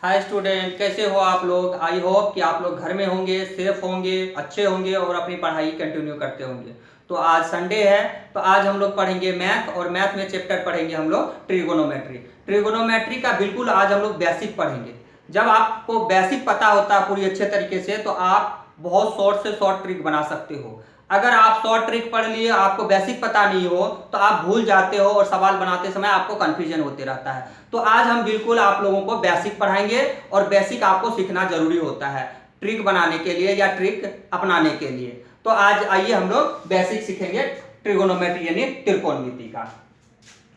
Hi student, कैसे हो आप लोग। आई होप कि आप लोग घर में होंगे, सेफ होंगे, अच्छे होंगे और अपनी पढ़ाई कंटिन्यू करते होंगे। तो आज संडे है, तो आज हम लोग पढ़ेंगे मैथ और मैथ में चैप्टर पढ़ेंगे हम लोग ट्रिगोनोमेट्री। ट्रिगोनोमेट्री का बिल्कुल आज हम लोग बेसिक पढ़ेंगे। जब आपको बेसिक पता होता है पूरी अच्छे तरीके से तो आप बहुत शॉर्ट से शॉर्ट ट्रिक बना सकते हो। अगर आप शॉर्ट ट्रिक पढ़ लिए, आपको बेसिक पता नहीं हो तो आप भूल जाते हो और सवाल बनाते समय आपको कंफ्यूजन होते रहता है। तो आज हम बिल्कुल आप लोगों को बेसिक पढ़ाएंगे और बेसिक आपको सीखना जरूरी होता है ट्रिक बनाने के लिए या ट्रिक अपनाने के लिए। तो आज आइए हम लोग बेसिक सीखेंगे ट्रिगोनोमेट्री यानी त्रिकोणमिति का।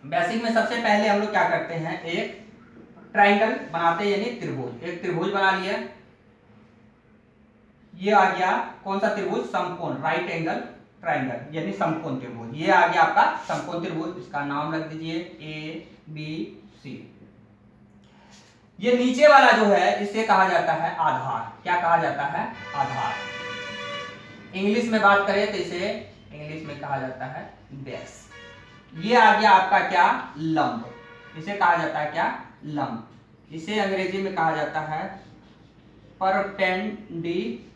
बेसिक में सबसे पहले हम लोग क्या करते हैं, एक ट्राइंगल बनाते हैं यानी त्रिभुज। एक त्रिभुज बना लिया, ये आ गया कौन सा त्रिभुज, समकोण, राइट एंगल ट्राइंगल यानी समकोण त्रिभुज। ये आ गया आपका समकोण त्रिभुज, इसका नाम रख दीजिए ए बी सी। ये नीचे वाला जो है इसे कहा जाता है आधार। क्या कहा जाता है, आधार। इंग्लिश में बात करें तो इसे इंग्लिश में कहा जाता है बेस। ये आ गया आपका क्या, लंब। इसे कहा जाता है क्या, लंब। इसे अंग्रेजी में कहा जाता है परपेंडिकुलर।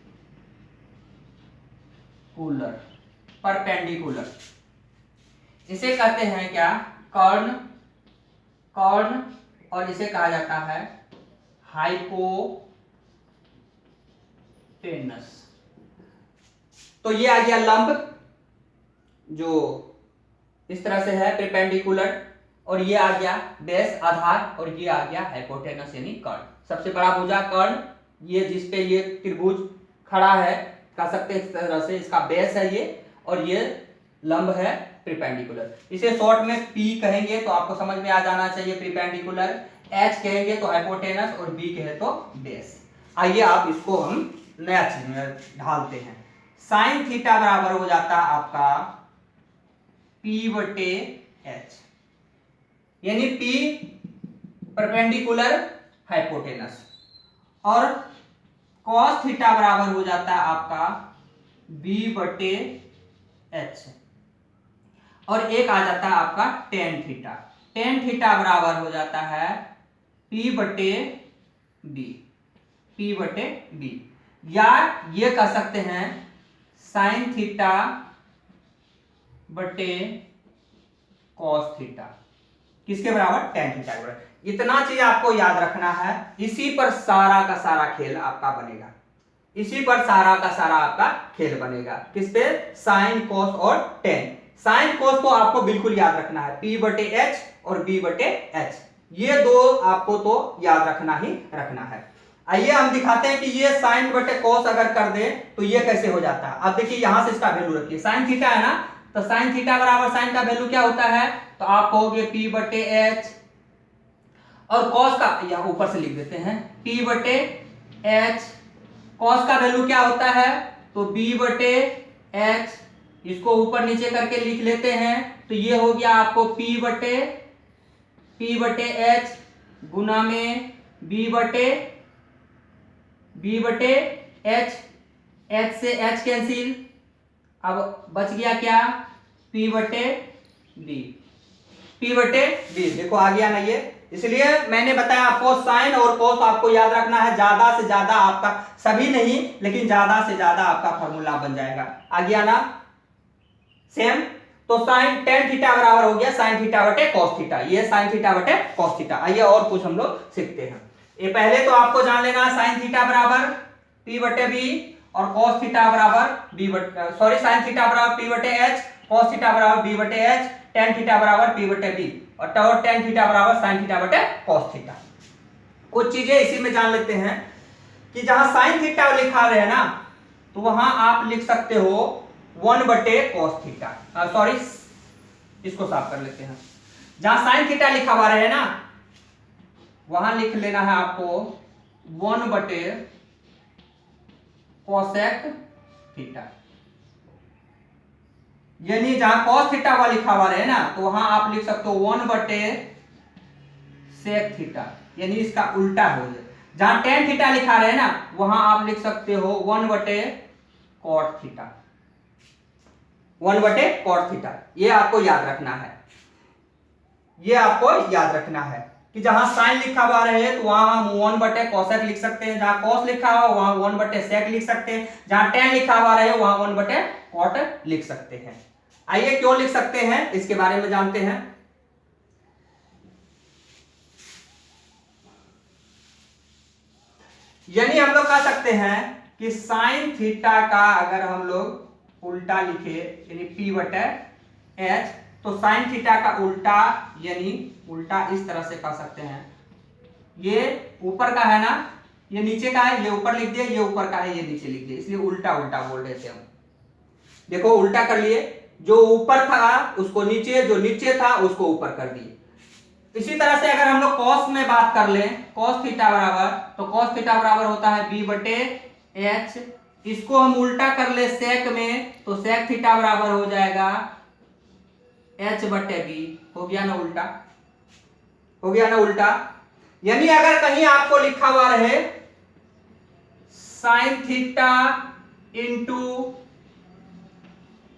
परपेंडिकुलर इसे कहते हैं क्या, कर्ण। कर्ण और इसे कहा जाता है हाइपोटेनस। तो ये आ गया लंब जो इस तरह से है परपेंडिकुलर, और ये आ गया बेस आधार, और ये आ गया हाइपोटेनस यानी कर्ण। सबसे बड़ा भुजा कर्ण, ये जिसपे ये त्रिभुज खड़ा है कह सकते हैं इस तरह से, इसका बेस है ये, और ये लंब है परपेंडिकुलर। इसे शॉर्ट में पी कहेंगे तो आपको समझ में आ जाना चाहिए परपेंडिकुलर, एच कहेंगे तो हाइपोटेनस और बी कहे तो बेस। आइए आप इसको हम नया चीज में ढालते हैं। साइन थीटा बराबर हो जाता है आपका P बटे एच, यानी P परपेंडिकुलर हाइपोटेनस, और cos थीटा बराबर हो जाता है आपका B बटे एच, और एक आ जाता है आपका टेन थीटा। टेन थीटा बराबर हो जाता है P बटे B। P बटे B, या ये कह सकते हैं साइन थीटा बटे कॉस थीटा, किसके बराबर, टेन थीटा के बराबर। इतना चीज आपको याद रखना है, इसी पर सारा का सारा खेल आपका बनेगा। इसी पर सारा का सारा आपका खेल बनेगा, किस पे, साइन कॉस और टेन। साइन कॉस को आपको बिल्कुल याद रखना है, P बटे एच और B बटे एच, ये दो आपको तो याद रखना ही रखना है। आइए हम दिखाते हैं कि ये साइन बटे कॉस अगर कर दे तो ये कैसे हो जाता है। अब देखिए यहां से इसका वैल्यू रखिए, साइन थीटा है ना, तो साइन थीटा बराबर साइन का वैल्यू क्या होता है, तो आप कहोगे P बटे एच, और कॉस का यहां ऊपर से लिख देते हैं P बटे एच। कॉस का वैल्यू क्या होता है, तो B बटे एच, इसको ऊपर नीचे करके लिख लेते हैं, तो ये हो गया आपको P बटे एच गुना में B बटे एच, एच से एच कैंसिल, अब बच गया क्या, P बटे B। P बटे B देखो आ गया ना ये, इसलिए मैंने बताया आपको साइन और कोस आपको याद रखना है। ज्यादा से ज्यादा आपका, सभी नहीं लेकिन ज्यादा से ज्यादा आपका फॉर्मूला बन जाएगा। आ गया ना सेम, तो साइन टेन थीटा बराबर हो गया साइन थीटा बटे कॉस थीटा, ये साइन थीटा बटे कॉस थीटा। आइए और कुछ हम लोग सीखते हैं। ये पहले तो आपको जान लेना साइन थीटा बराबर P बटे B और कॉस थीटा बराबर B बटे, सॉरी साइन थीटा बराबर P बटे एच, कॉस थीटा बराबर B बटे एच, टेन थीटा बराबर P बटे B, और टेन थीटा बराबर साइन थीटा बटे कॉस थीटा। कुछ चीजें इसी में जान लेते हैं कि जहां साइन थीटा लिखा रहे ना, तो वहां आप लिख सकते हो 1 बटे कॉस थीटा, सॉरी इसको साफ कर लेते हैं। जहां साइन थीटा लिखा हुआ रहे ना, वहां लिख लेना है आपको 1 बटे कोसेक थीटा, यानी जहां कॉस थीटा हुआ लिखा हुआ रहे ना, तो वहां आप लिख सकते हो 1 बटे सेक थीटा, यानी इसका उल्टा हो जाए। जहां टेन थीटा लिखा रहे ना, वहां आप लिख सकते हो 1 बटे कॉट थीटा, 1 बटे कॉट थीटा। ये आपको याद रखना है, ये आपको याद रखना है। कि जहां साइन लिखा हुआ रहे तो वहां हम 1/cosec लिख सकते हैं, जहां cos लिखा हुआ वहां 1/sec लिख सकते हैं, जहां tan लिखा हुआ रहे वहां 1/cot लिख सकते हैं। आइए क्यों लिख सकते हैं इसके बारे में जानते हैं। यानी हम लोग कह सकते हैं कि साइन थीटा का अगर हम लोग उल्टा लिखे यानी p/h, तो साइन थीटा का उल्टा यानी उल्टा इस तरह से कह सकते हैं, ये ऊपर का है ना, ये नीचे का है, ये ऊपर लिख दिया, ये ऊपर का है, ये नीचे लिख दिया, इसलिए उल्टा उल्टा बोल रहे थे हम। देखो उल्टा कर लिए, जो ऊपर था उसको नीचे, जो नीचे था उसको ऊपर कर दिए। इसी तरह से अगर हम लोग कॉस में बात कर लें, cos थीटा बराबर, तो cos थीटा बराबर होता है b/h, इसको हम उल्टा कर ले सेक में, तो सेक थीटा बराबर हो जाएगा h/b। हो गया ना उल्टा, हो गया ना उल्टा। यानी अगर कहीं आपको लिखा हुआ रहे sine theta into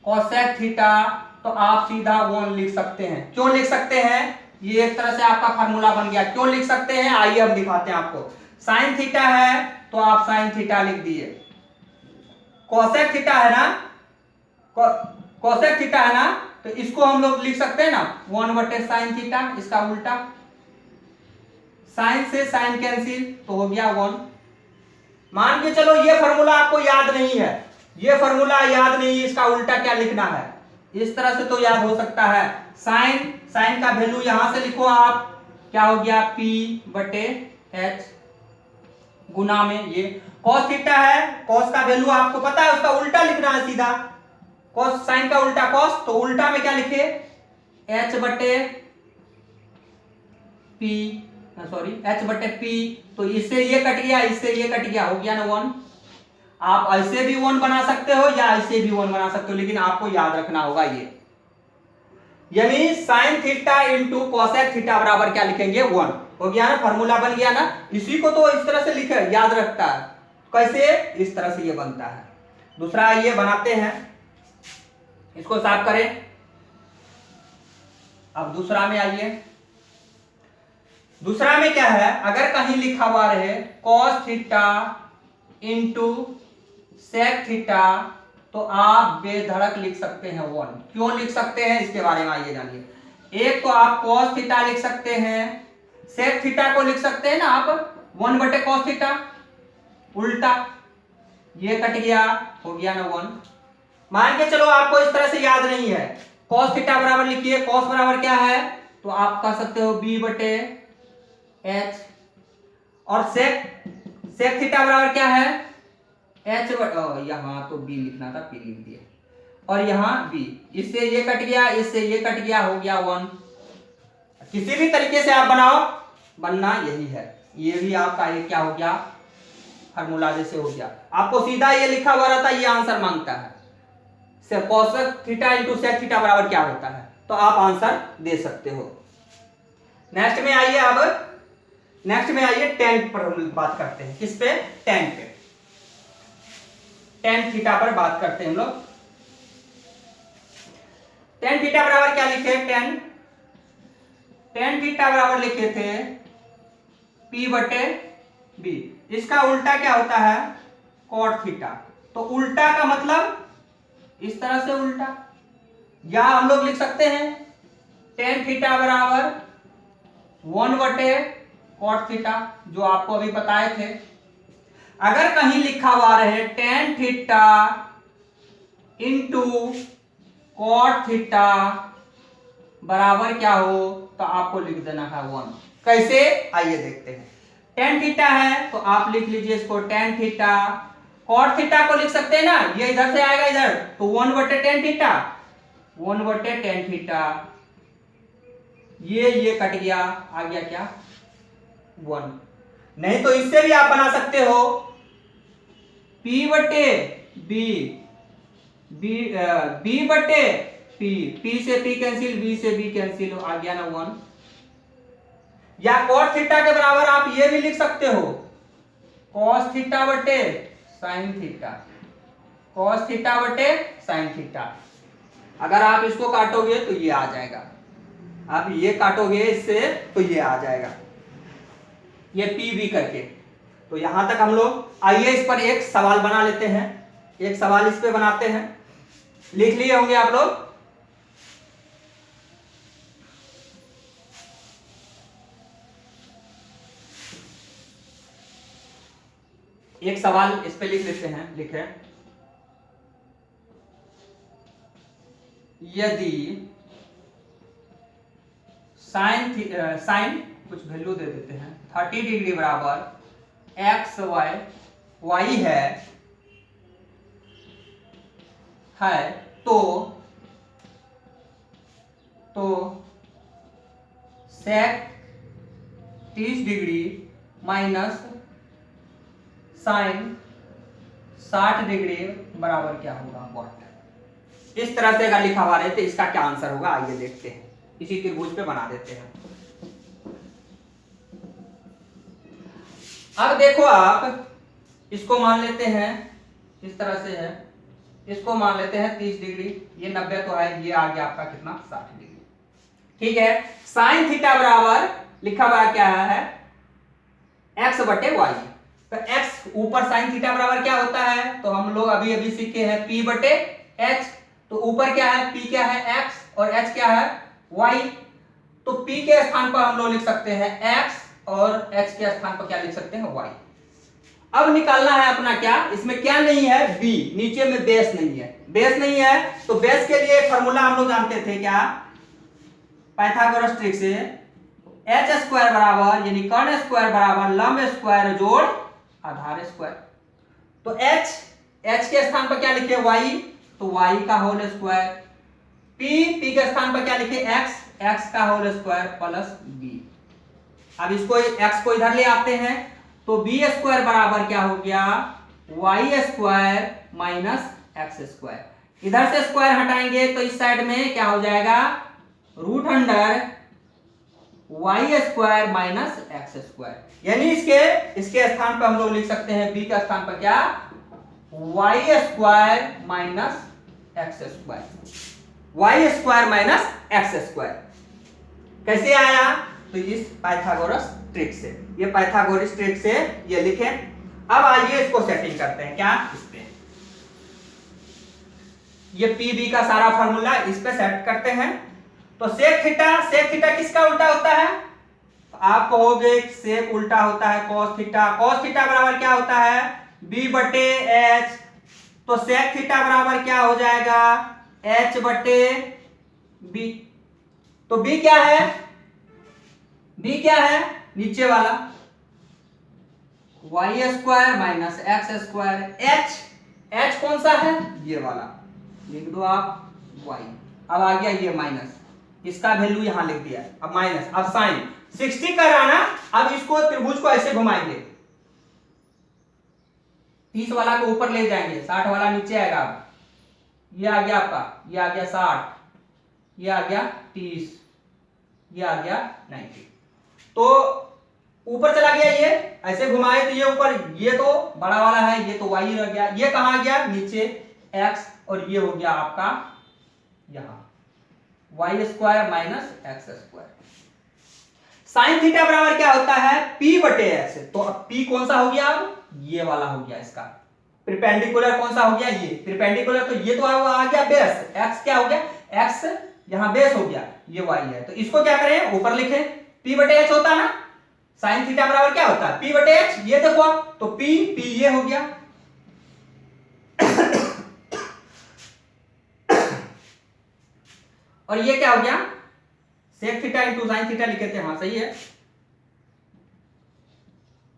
cosec theta, तो आप सीधा 1 लिख सकते हैं। क्यों लिख सकते हैं, ये एक तरह से आपका फार्मूला बन गया। क्यों लिख सकते हैं, आइए हम दिखाते हैं आपको। साइन थीटा है तो आप साइन थीटा लिख दिए, कोसेक थीटा है ना, कोसेक थीटा है ना, तो इसको हम लोग लिख सकते हैं ना 1/sin थीटा, इसका उल्टा। साइन से साइन कैंसिल, तो हो गया 1। मान के चलो ये फार्मूला आपको याद नहीं है, ये फार्मूला याद नहीं, इसका उल्टा क्या लिखना है, इस तरह से तो याद हो सकता है। साइन, साइन का वैल्यू यहां से लिखो आप, क्या हो गया p/h गुना में ये cos थीटा है, cos का वैल्यू आपको पता है, उसका उल्टा लिखना है सीधा, cos साइन का उल्टा cos, तो उल्टा में क्या लिखे h/p, तो इससे ये कट गया, इससे ये कट गया, हो गया ना 1। आप ऐसे भी 1 बना सकते हो या ऐसे भी 1 बना सकते हो, लेकिन आपको याद रखना होगा ये, यानी sine theta into cosec theta बराबर क्या लिखेंगे 1। हो गया ना, फार्मूला बन गया ना। इसी को तो इस तरह से लिखे याद रखता है, कैसे, इस तरह से ये बनता है। दूसरा ये बनाते हैं, इसको साफ करें। अब दूसरा में आइए, दूसरा में क्या है, अगर कहीं लिखा हुआ रहे cos theta into sec theta, तो आप बेधड़क लिख सकते हैं 1। क्यों लिख सकते हैं इसके बारे में आइए जानिए। एक तो आप cos थीटा लिख सकते हैं, सेक थीटा को लिख सकते हैं ना आप 1/cos थीटा, उल्टा, ये कट गया, हो गया ना 1। मान के चलो आपको इस तरह से याद नहीं है, cos थीटा बराबर लिखिए, cos बराबर क्या है, तो आप कह सकते हो b/h, और सेक थीटा बराबर क्या है h, यहां तो b लिखना था, p लिख दिया, और यहां b, इससे ये कट गया, इससे ये कट गया, हो गया 1। किसी भी तरीके से आप बनाओ, बनना यही है। ये भी आपका ये क्या हो गया, फार्मूला जैसे हो गया। आपको सीधा ये लिखा हुआ रहता है, ये आंसर मांगता है cosec theta into sec theta बराबर क्या होता है, तो आप आंसर दे सकते हो। नेक्स्ट में आइए, अब नेक्स्ट में आइए टेन पर बात करते हैं। किस पे, टेन पे, टेन थीटा पर बात करते हैं हम लोग। टेन थीटा बराबर क्या लिखे, टेन थीटा बराबर लिखे थे p/b, इसका उल्टा क्या होता है cot थीटा। तो उल्टा का मतलब इस तरह से उल्टा, या हम लोग लिख सकते हैं टेन थीटा बराबर 1/cot थीटा, जो आपको अभी बताए थे। अगर कहीं लिखा हुआ रहे tan theta into cot theta बराबर क्या हो, तो आपको लिख देना है 1। कैसे, आइए देखते हैं। टेन थीटा है तो आप लिख लीजिए इसको टेन थीटा, cot थीटा को लिख सकते हैं ना, ये इधर से आएगा इधर, तो 1/tan थीटा, 1/tan थीटा, ये कट गया, आ गया क्या 1। नहीं तो इससे भी आप बना सकते हो p/b, b/p, p से p कैंसिल, b से b कैंसिल, आ गया ना 1। या cot थीटा के बराबर आप ये भी लिख सकते हो cos थीटा बटे साइन थीटा, cos थीटा बटे साइन थीटा। अगर आप इसको काटोगे तो ये आ जाएगा, आप ये काटोगे इससे तो ये आ जाएगा, ये पी बी करके। तो यहां तक हम लोग, आइए इस पर एक सवाल बना लेते हैं, एक सवाल इस पे बनाते हैं। लिख लिए होंगे आप लोग। एक सवाल इस पे लिख लेते हैं, लिखे, यदि साइन कुछ वैल्यू दे देते हैं 30 डिग्री बराबर एक्स वाई वाई है तो सेक 30 डिग्री माइनस साइन 60 डिग्री बराबर क्या होगा, व्हाट। इस तरह से अगर लिखा हुआ रहे तो इसका क्या आंसर होगा, आइए देखते हैं। इसी त्रिभुज पे बना देते हैं। अब देखो आप, इसको मान लेते हैं इस तरह से है, इसको मान लेते हैं 30 डिग्री, ये 90 तो है, ये आ गया आपका कितना, 60 डिग्री। ठीक है, साइन थीटा बराबर लिखा हुआ क्या है, एक्स बटे वाई। तो एक्स ऊपर साइन थीटा बराबर क्या होता है, तो हम लोग अभी अभी सीखे हैं पी बटे एच। तो ऊपर क्या है, पी क्या है, एक्स, और एच क्या है, वाई। तो पी के स्थान पर हम लोग लिख सकते हैं एक्स, और एच के स्थान पर क्या लिख सकते हैं, वाई। अब निकालना है अपना क्या, इसमें क्या नहीं है, बी, नीचे में बेस नहीं है, बेस नहीं है। तो बेस के लिए फॉर्मूला हम लोग जानते थे क्या, पाइथागोरस ट्रिक से, एच स्क्वायर बराबर यानी कर्ण स्क्वायर बराबर लंब स्क्वायर जोड़ आधार स्क्वायर। तो एच के स्थान पर क्या लिखे, वाई, तो वाई का होल स्क्वायर, पी के स्थान पर क्या लिखे, एक्स का होल स्क्वायर प्लस बी। अब इसको एक्स को इधर ले आते हैं, तो बी स्क्वायर बराबर क्या हो गया, y square minus x square. इधर से स्क्वायर हटाएंगे तो इस साइड में क्या हो जाएगा, root under Y square minus x square. यानी इसके स्थान पर हम लोग लिख सकते हैं, बी का स्थान पर क्या, y square minus x square, y square minus x square. कैसे आया, तो इस पाइथागोरस ट्रिक से, ये पाइथागोरस ट्रिक से ये लिखे। अब आइए इसको सेटिंग करते हैं, क्या इस पे, ये पी बी का सारा फार्मूला इस पे सेट करते हैं। तो सेक थीटा किसका उल्टा होता है, तो आप कहोगे सेक उल्टा होता है कॉस थीटा बराबर क्या होता है, बी बटे एच। तो सेक थीटा बराबर क्या हो जाएगा, एच बटे बी। तो बी क्या है, बी क्या है, नीचे वाला y square minus x square. H कौन सा है, ये वाला, लिख दो आप वाई। अब आ गया ये माइनस, इसका वैल्यू यहां लिख दिया, अब माइनस, अब साइन 60 कर आना। अब इसको त्रिभुज को ऐसे घुमाएंगे, 30 वाला को ऊपर ले जाएंगे, 60 वाला नीचे आएगा। अब ये आ गया आपका, ये आ गया 60, ये आ गया 30, ये आ गया 90। तो ऊपर चला गया, ये ऐसे घुमाए तो ये ऊपर, ये तो बड़ा वाला है, ये तो वाई रह गया, ये कहां गया, नीचे एक्स, और ये हो गया आपका यहां y square minus x square. Sine theta बराबर क्या होता है, पी बटे एक्स। तो अब पी कौन सा हो गया, अब ये वाला हो गया, इसका परपेंडिकुलर कौन सा हो गया, ये परपेंडिकुलर। तो ये तो आ गया बेस, एक्स क्या हो गया, एक्स यहां बेस हो गया, ये वाई है। तो इसको क्या करें, ऊपर लिखें, पी बटे एच होता है ना, साइन थीटा बराबर क्या होता है, पी बटे एच। ये देखो, तो पी ये हो गया और ये क्या हो गया, sec theta into sine theta लिखे थे, हाँ सही है,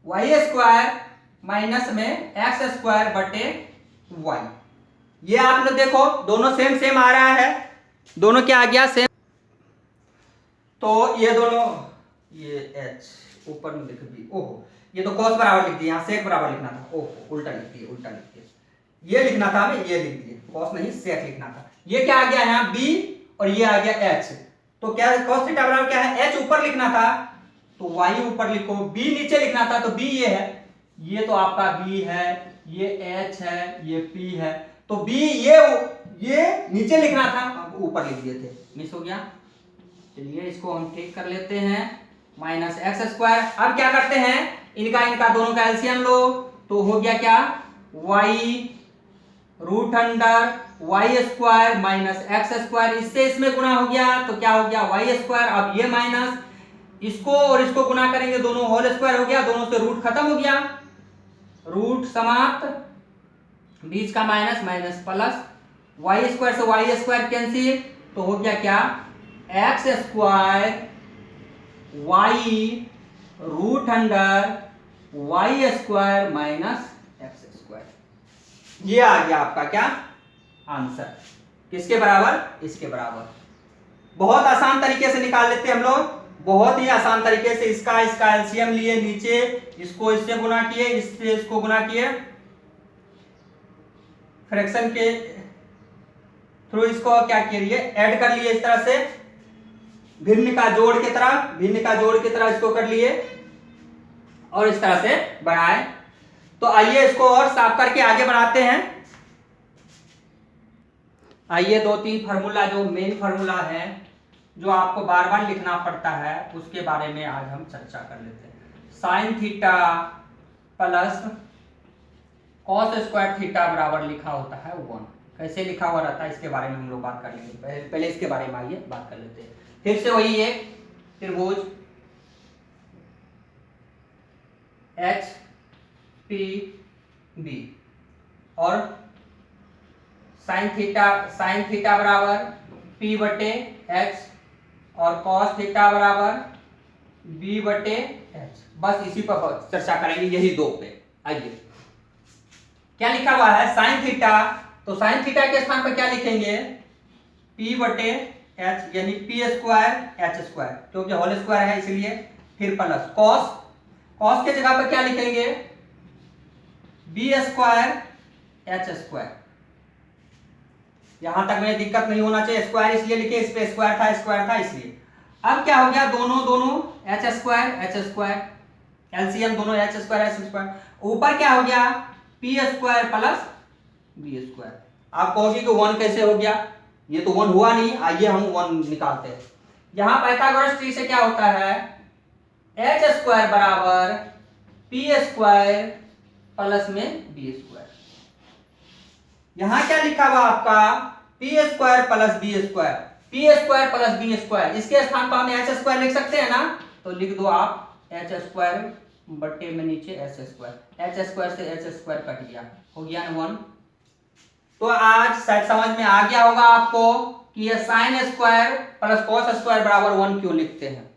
वाई स्क्वायर माइनस में एक्स स्क्वायर बटे वाई। ये आपने देखो दोनों सेम आ रहा है, दोनों क्या आ गया, सेम। तो ये दोनों, ये एच ऊपर में लिख दी, ओहो, ये तो कॉस बराबर लिख दिया, यहाँ सेक बराबर लिखना था, ओहो उल्टा लिख दिए, ये लिखना था हमें, ये लिख दिए, कॉस नहीं सेक लिखना था। ये क्या आ गया यहाँ बी, और ये आ गया एच। तो क्या कॉस थीटा बराबर क्या है, एच ऊपर लिखना था तो वाई ऊपर लिखो, बी नीचे लिखना था तो बी ये है, ये तो आपका बी है, ये एच है, ये पी है। तो बी ये नीचे लिखना था, ऊपर लिख दिए थे, मिस हो गया। चलिए इसको हम ठीक कर लेते हैं, माइनस एक्स स्क्वायर। अब क्या करते हैं, इनका दोनों का एलसीएम लो, तो हो गया क्या, Y root under Y square minus x square, इससे इसमें गुना हो गया तो क्या हो गया वाई स्क्वायर। अब ये माइनस इसको और इसको गुना करेंगे, दोनों होल स्क्वायर हो गया, दोनों से रूट खत्म हो गया, रूट समाप्त, बीच का minus minus plus, Y square से वाई स्क्वायर कैंसिल, तो हो गया क्या X square Y root under Y square minus x square. ये आ गया आपका क्या आंसर, किसके बराबर, इसके बराबर। बहुत आसान तरीके से निकाल लेते हैं हम लोग, बहुत ही आसान तरीके से। इसका एलसीएम लिए, नीचे इसको इससे गुना किए, इससे इसको गुना किए, फ्रैक्शन के थ्रू इसको क्या किए ऐड कर लिए, इस तरह से भिन्न का जोड़ की तरह इसको कर लिए और इस तरह से बढ़ाए। तो आइए इसको और साफ करके आगे बढ़ाते हैं। आइए 2-3 फार्मूला, जो मेन फार्मूला है जो आपको बार बार लिखना पड़ता है, उसके बारे में आज हम चर्चा कर लेते हैं। Sine theta plus cos square theta बराबर लिखा होता है 1। कैसे लिखा हुआ रहता है इसके बारे में हम लोग बात कर लेंगे, पहले इसके बारे में आइए बात कर लेते हैं। फिर से वही एक त्रिभुज एच पी बी और साइन थीटा बराबर पी बटे एच और कॉस थीटा बराबर बी बटे एच। बस इसी पर चर्चा करेंगे, यही दो पे। आइए क्या लिखा हुआ है साइन थीटा, तो साइन थीटा के स्थान पर क्या लिखेंगे पी बटे एच, यानी पी स्क्वायर एच स्क्वायर, क्योंकि होल स्क्वायर है इसलिए। फिर प्लस कॉस के जगह पर क्या लिखेंगे बी स्क्वायर एच स्क्वायर। यहां तक में दिक्कत नहीं होना चाहिए, स्क्वायर इसलिए लिखे, इस पे स्क्वायर था इसलिए। अब क्या हो गया, दोनों एच स्क्वायर एलसीएम दोनों एच स्क्वायर, ऊपर क्या हो गया P square plus B square. आप कहोगे कि 1 कैसे हो गया, ये तो 1 हुआ नहीं, आइए हम 1 निकालते हैं। यहां पाइथागोरस ट्री से क्या होता है एच स्क्वायर बराबर पी स्क्वायर प्लस में बी स्क्वायर। यहां क्या लिखा हुआ आपका P square plus B square, इसके स्थान पर हम एच स्क्वायर लिख सकते हैं ना, तो लिख दो आप एच स्क्वायर बट्टे में नीचे एच स्क्वायर, एच स्क्वायर से एच स्क्वायर कट गया, हो गया 1। तो आज शायद समझ में आ गया होगा आपको कि ये sine square plus cos square बराबर 1 क्यों लिखते हैं,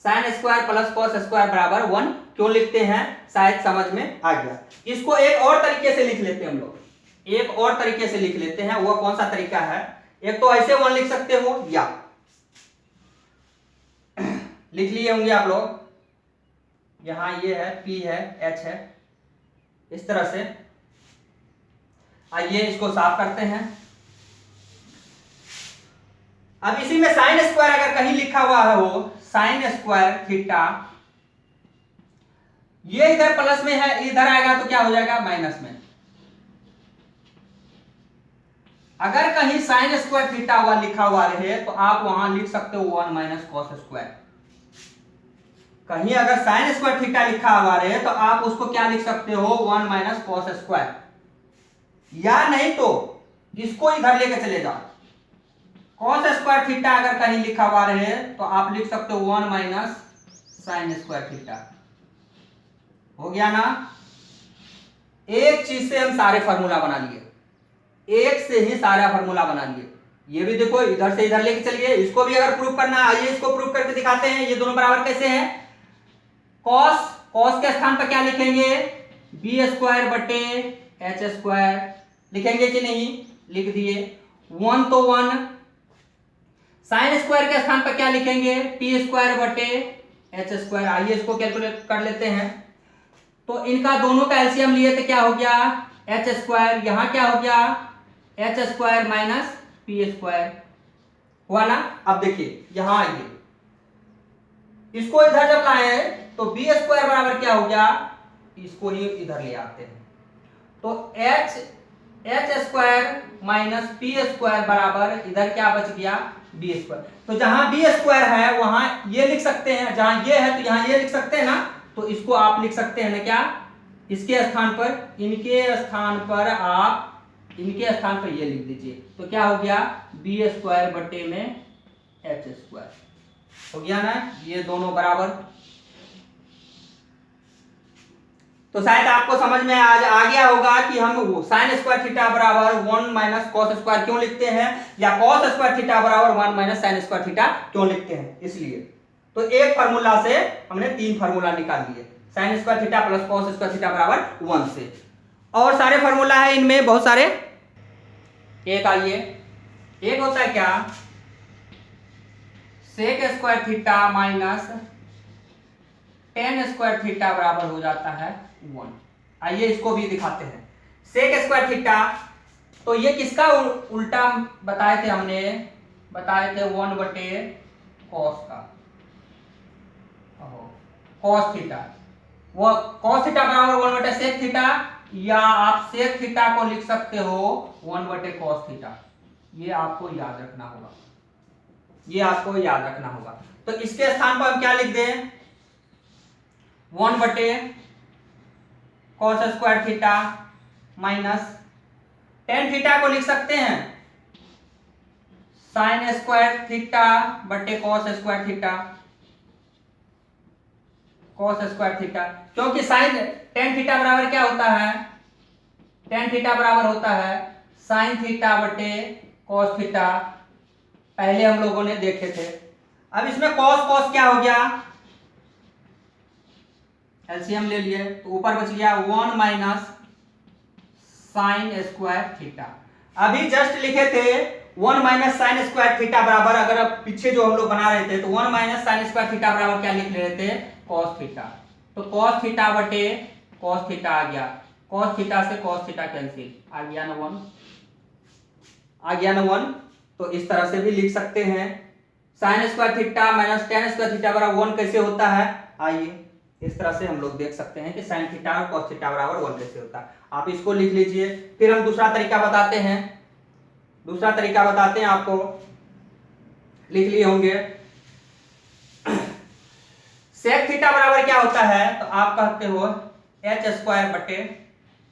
sine square plus cos square बराबर 1 क्यों लिखते हैं, शायद समझ में आ गया। इसको एक और तरीके से लिख लेते हैं हम लोग, एक और तरीके से लिख लेते हैं। वो कौन सा तरीका है, एक तो ऐसे 1 लिख सकते हो, या लिख लिए होंगे आप लोग, यहां ये है P है H है, इस तरह से। आइए इसको साफ करते हैं। अब इसी में साइन स्क्वायर अगर कहीं लिखा हुआ है वो साइन स्क्वायर थीटा, ये इधर प्लस में है, इधर आएगा तो क्या हो जाएगा माइनस में। अगर कहीं साइन स्क्वायर थीटा हुआ लिखा हुआ रहे तो आप वहां लिख सकते हो 1 माइनस कॉस स्क्वायर। कहीं अगर साइन स्क्वायर थीटा लिखा हुआ रहे तो आप उसको क्या लिख सकते हो 1 माइनस कॉस स्क्वायर, या नहीं तो इसको इधर लेके चले जाओ, कॉस स्क्वायर थीटा अगर कहीं लिखा हुआ रहे तो आप लिख सकते हो 1 माइनस साइन स्क्वायर थीटा। हो गया ना, एक चीज से हम सारे फार्मूला बना लिए, एक से ही सारा फार्मूला बना लिए। ये भी देखो इधर से इधर लेके चलिए, इसको भी अगर प्रूफ करना है आइए इसको प्रूफ करके दिखाते हैं। ये दोनों बराबर कैसे हैं, कॉस के स्थान पर क्या लिखेंगे बी स्क्वायर बटे एच स्क्वायर, लिखेंगे कि नहीं, लिख दिए। 1 तो 1, साइन स्क्वायर के स्थान पर क्या लिखेंगे पी स्क्वायर बटे एच स्क्वायर। आइए इसको कैलकुलेट कर लेते हैं। तो इनका दोनों का एलसीएम लिए तो क्या हो गया एच स्क्वायर, यहां क्या हो गया H square minus P square, हुआ ना। अब देखिए यहां आइए, इसको इधर जब लाए तो बी स्क्वायर बराबर क्या हो गया, इसको ही इधर ले आते हैं, तो H square minus P square बराबर इधर क्या बच गया बी स्क्वायर। तो जहां बी स्क्वायर है वहां ये लिख सकते हैं, जहां ये है तो यहां ये लिख सकते हैं ना, तो इसको आप लिख सकते हैं ना क्या, इसके स्थान पर, इनके स्थान पर आप इनके स्थान पर ये लिख दीजिए। तो क्या हो गया, बी स्क्वायर बटे में एच स्क्वायर हो गया ना, ये दोनों बराबर। तो शायद आपको समझ में आ गया होगा कि हम साइन स्क्वायर थीटा बराबर 1 माइनस कॉस स्क्वायर क्यों लिखते हैं, या कॉस स्क्वायर थीटा बराबर 1 माइनस साइन स्क्वायर थीटा क्यों लिखते हैं, इसलिए। तो एक फार्मूला से हमने 3 फार्मूला निकाल लिए, sine square theta plus cos square theta बराबर 1 से। और सारे फार्मूला है इनमें बहुत सारे। एक आइए, एक होता है क्या, sec square theta minus tan square theta बराबर हो जाता है 1। आइए इसको भी दिखाते हैं। सेक स्क्वायर थीटा, तो ये किसका उल्टा बताए थे हमने, बताए थे 1 बटे कॉस का, कॉस थीटा। वो कॉस थीटा बराबर 1 बटे सेक थीटा, या आप सेक थीटा को लिख सकते हो 1 बटे कॉस थीटा। ये आपको याद रखना होगा, ये आपको याद रखना होगा। तो इसके स्थान पर हम क्या लिख दें, 1 बटे cos square theta minus tan theta को लिख सकते हैं साइन स्क्वायर थीटा बटे cos square theta, cos square theta. क्योंकि साइन टेन थीटा बराबर क्या होता है, टेन थीटा बराबर होता है साइन थीटा बटे कॉस थीटा, पहले हम लोगों ने देखे थे। अब इसमें कॉस कॉस क्या हो गया, एलसीएम ले लिए, तो ऊपर बच गया 1 माइनस साइन स्क्वायर थीटा। अभी जस्ट लिखे थे 1 माइनस साइन स्क्वायर थीटा बराबर, अगर अब पीछे जो हम लोग बना रहे थे तो 1 माइनस साइन स्क्वायर थीटा बराबर क्या लिख रहे थे, कॉस थीटा। तो कॉस थीटा बटे कॉस थीटा आ गया, कॉस थीटा से कॉस थीटा कैंसिल, आ गया ना 1, आ गया ना 1। तो इस तरह से भी लिख सकते हैं, sine square theta minus tan square theta बराबर 1 कैसे होता है, आइए इस तरह से हम लोग देख सकते हैं कि साइन थीटा और कॉस थीटा बराबर 1 कैसे होता है। आप इसको लिख लीजिए। फिर हम दूसरा तरीका बताते हैं, दूसरा तरीका बताते हैं आपको, लिख लिए होंगे। सेक थीटा बराबर क्या होता है, तो आप कहते हो एच स्क्वायर बटे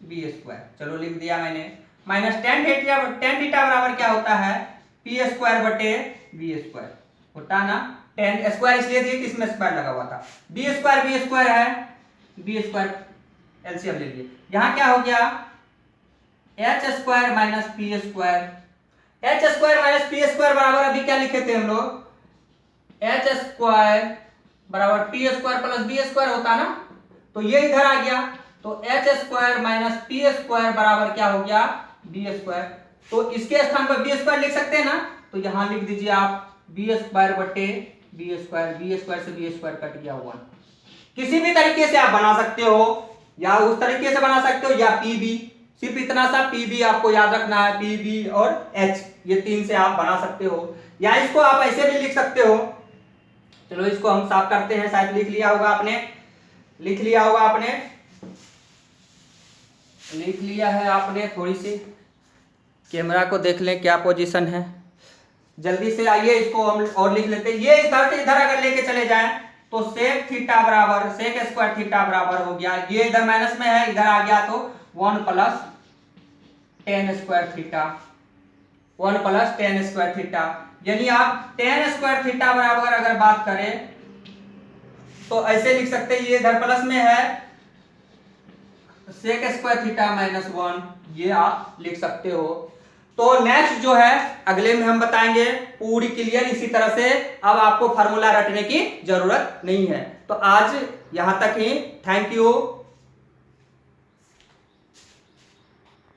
बी स्क्वायर, चलो लिख दिया मैंने। माइनस टेन थीटा बराबर क्या होता है, पी स्क्वायर बटे बी स्क्वायर होता है ना। टेन स्क्वायर इसलिए दिए कि इसमें स्क्वायर लगा हुआ था, बी स्क्वायर है, बी स्क्वायर एलसीएम ले लिए। यहां क्या हो गया, H square minus P square, H square minus P square बराबर अभी क्या लिखे थे हम लोग, एच स्क्वायर बराबर P square plus B square होता ना, तो ये इधर आ गया। तो H square minus P square बराबर क्या हो गया, बी स्क्वायर। तो इसके स्थान पर बी स्क्वायर लिख सकते हैं ना, तो यहां लिख दीजिए आप बी स्क्वायर बटे बी स्क्वायर, बी स्क्वायर से बी स्क्वायर कट गया 1। किसी भी तरीके से आप बना सकते हो, या उस तरीके से बना सकते हो, या पी बी, सिर्फ इतना सा पी बी आपको याद रखना है, पी बी और एच, ये 3 से आप बना सकते हो, या इसको आप ऐसे भी लिख सकते हो। चलो इसको हम साफ करते हैं, शायद लिख लिया होगा आपने, लिख लिया होगा आपने, लिख लिया है आपने। थोड़ी सी कैमरा को देख लें क्या पोजीशन है, जल्दी से आइए इसको हम और लिख लेते हैं। ये इधर से इधर अगर लेके चले जाएं तो सेक थीटा बराबर सेक स्क्वायर थीटा बराबर हो गया, ये इधर माइनस में है, इधर आ गया तो 1 plus ten square theta, 1 plus ten square theta. यानी आप टेन स्क्वायर थीटा बराबर अगर बात करें तो ऐसे लिख सकते हैं, ये इधर प्लस में है सेक स्क्वायर थीटा माइनस 1, ये आप लिख सकते हो। तो नेक्स्ट जो है अगले में हम बताएंगे पूरी क्लियर इसी तरह से, अब आपको फार्मूला रटने की जरूरत नहीं है। तो आज यहां तक ही, थैंक यू।